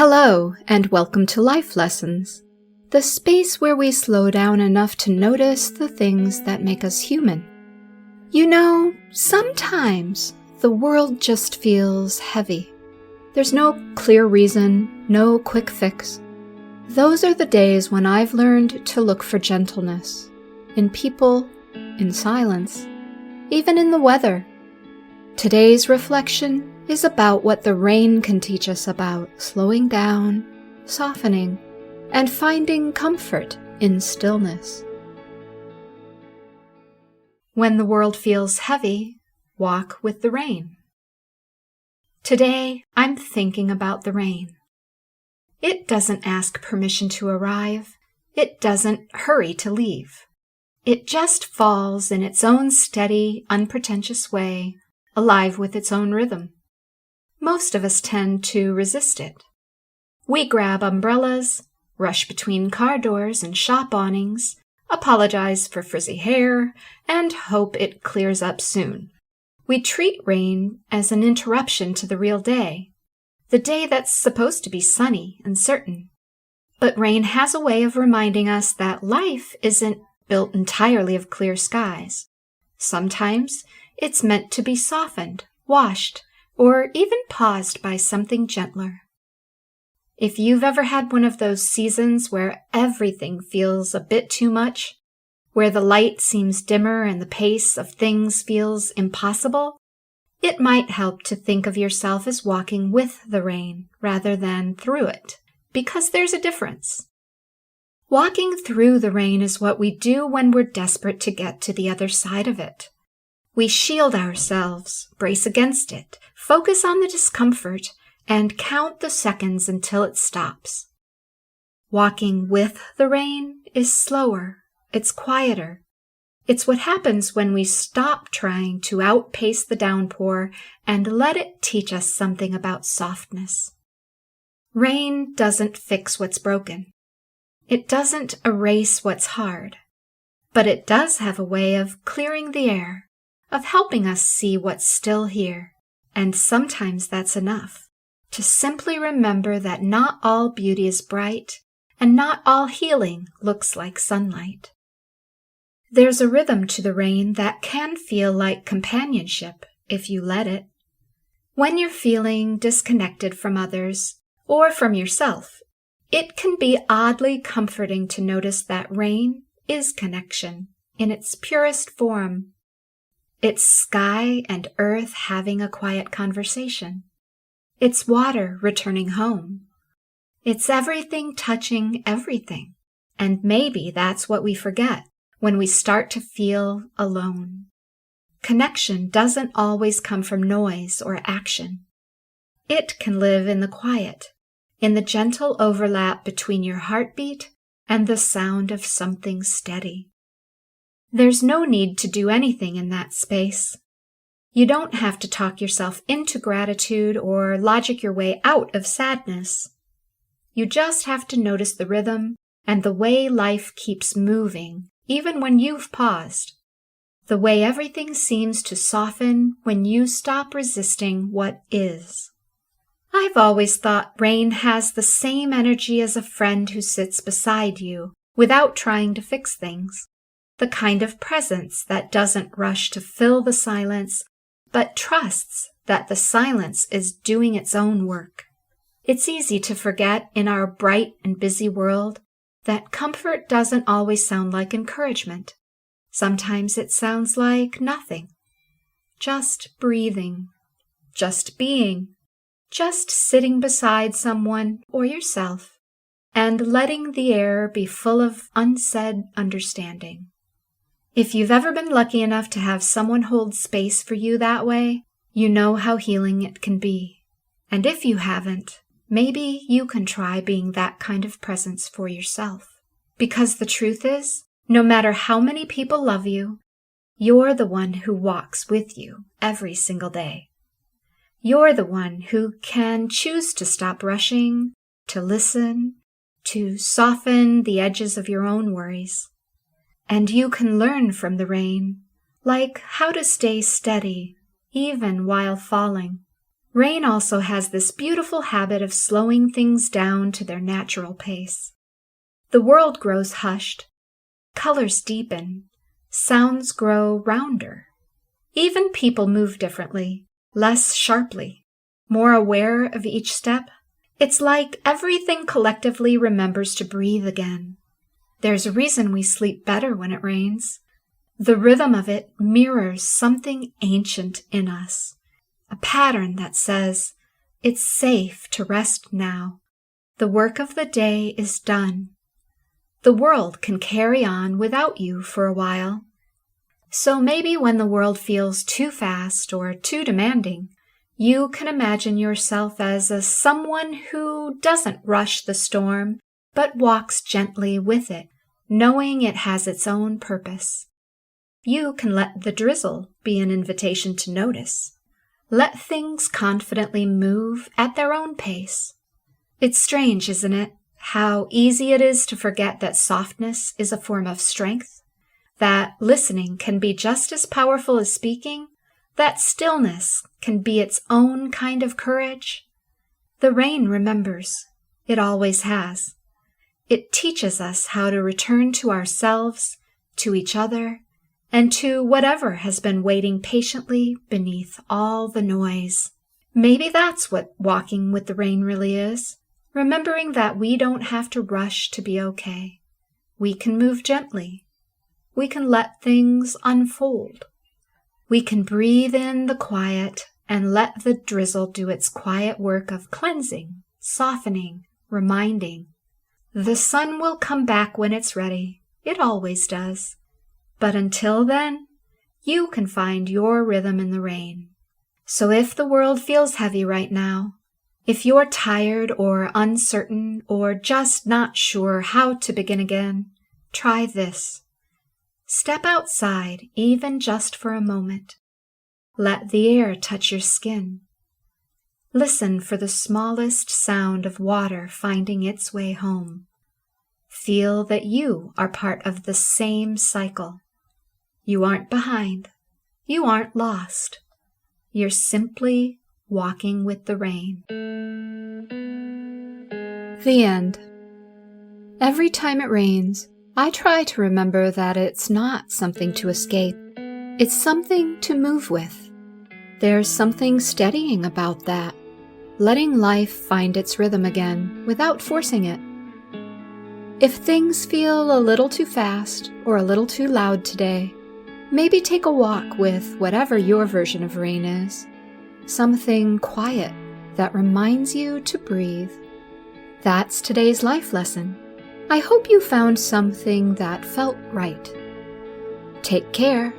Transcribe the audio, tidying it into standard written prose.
Hello, and welcome to Life Lessons, the space where we slow down enough to notice the things that make us human. You know, sometimes the world just feels heavy. There's no clear reason, no quick fix. Those are the days when I've learned to look for gentleness, in people, in silence, even in the weather. Today's reflection is about what the rain can teach us about slowing down, softening, and finding comfort in stillness. When the world feels heavy, walk with the rain. Today, I'm thinking about the rain. It doesn't ask permission to arrive. It doesn't hurry to leave. It just falls in its own steady, unpretentious way, alive with its own rhythm. Most of us tend to resist it. We grab umbrellas, rush between car doors and shop awnings, apologize for frizzy hair, and hope it clears up soon. We treat rain as an interruption to the real day, the day that's supposed to be sunny and certain. But rain has a way of reminding us that life isn't built entirely of clear skies. Sometimes it's meant to be softened, washed, or even paused by something gentler. If you've ever had one of those seasons where everything feels a bit too much, where the light seems dimmer and the pace of things feels impossible, it might help to think of yourself as walking with the rain rather than through it, because there's a difference. Walking through the rain is what we do when we're desperate to get to the other side of it. We shield ourselves, brace against it, focus on the discomfort, and count the seconds until it stops. Walking with the rain is slower, it's quieter. It's what happens when we stop trying to outpace the downpour and let it teach us something about softness. Rain doesn't fix what's broken. It doesn't erase what's hard. But it does have a way of clearing the air, of helping us see what's still here. And sometimes that's enough, to simply remember that not all beauty is bright, and not all healing looks like sunlight. There's a rhythm to the rain that can feel like companionship if you let it. When you're feeling disconnected from others, or from yourself, it can be oddly comforting to notice that rain is connection in its purest form. It's sky and earth having a quiet conversation. It's water returning home. It's everything touching everything. And maybe that's what we forget when we start to feel alone. Connection doesn't always come from noise or action. It can live in the quiet, in the gentle overlap between your heartbeat and the sound of something steady. There's no need to do anything in that space. You don't have to talk yourself into gratitude or logic your way out of sadness. You just have to notice the rhythm and the way life keeps moving, even when you've paused. The way everything seems to soften when you stop resisting what is. I've always thought rain has the same energy as a friend who sits beside you without trying to fix things. The kind of presence that doesn't rush to fill the silence, but trusts that the silence is doing its own work. It's easy to forget in our bright and busy world that comfort doesn't always sound like encouragement. Sometimes it sounds like nothing. Just breathing, just being, just sitting beside someone or yourself, and letting the air be full of unsaid understanding. If you've ever been lucky enough to have someone hold space for you that way, you know how healing it can be. And if you haven't, maybe you can try being that kind of presence for yourself. Because the truth is, no matter how many people love you, you're the one who walks with you every single day. You're the one who can choose to stop rushing, to listen, to soften the edges of your own worries. And you can learn from the rain, like how to stay steady, even while falling. Rain also has this beautiful habit of slowing things down to their natural pace. The world grows hushed, colors deepen, sounds grow rounder. Even people move differently, less sharply, more aware of each step. It's like everything collectively remembers to breathe again. There's a reason we sleep better when it rains. The rhythm of it mirrors something ancient in us, a pattern that says, it's safe to rest now. The work of the day is done. The world can carry on without you for a while. So maybe when the world feels too fast or too demanding, you can imagine yourself as someone who doesn't rush the storm, but walks gently with it, knowing it has its own purpose. You can let the drizzle be an invitation to notice. Let things confidently move at their own pace. It's strange, isn't it, how easy it is to forget that softness is a form of strength, that listening can be just as powerful as speaking, that stillness can be its own kind of courage. The rain remembers. It always has. It teaches us how to return to ourselves, to each other, and to whatever has been waiting patiently beneath all the noise. Maybe that's what walking with the rain really is, remembering that we don't have to rush to be okay. We can move gently. We can let things unfold. We can breathe in the quiet and let the drizzle do its quiet work of cleansing, softening, reminding. The sun will come back when it's ready. It always does. But until then, you can find your rhythm in the rain. So if the world feels heavy right now, if you're tired or uncertain or just not sure how to begin again, try this. Step outside, even just for a moment. Let the air touch your skin. Listen for the smallest sound of water finding its way home. Feel that you are part of the same cycle. You aren't behind. You aren't lost. You're simply walking with the rain. The end. Every time it rains, I try to remember that it's not something to escape. It's something to move with. There's something steadying about that, letting life find its rhythm again without forcing it. If things feel a little too fast or a little too loud today, maybe take a walk with whatever your version of rain is. Something quiet that reminds you to breathe. That's today's life lesson. I hope you found something that felt right. Take care.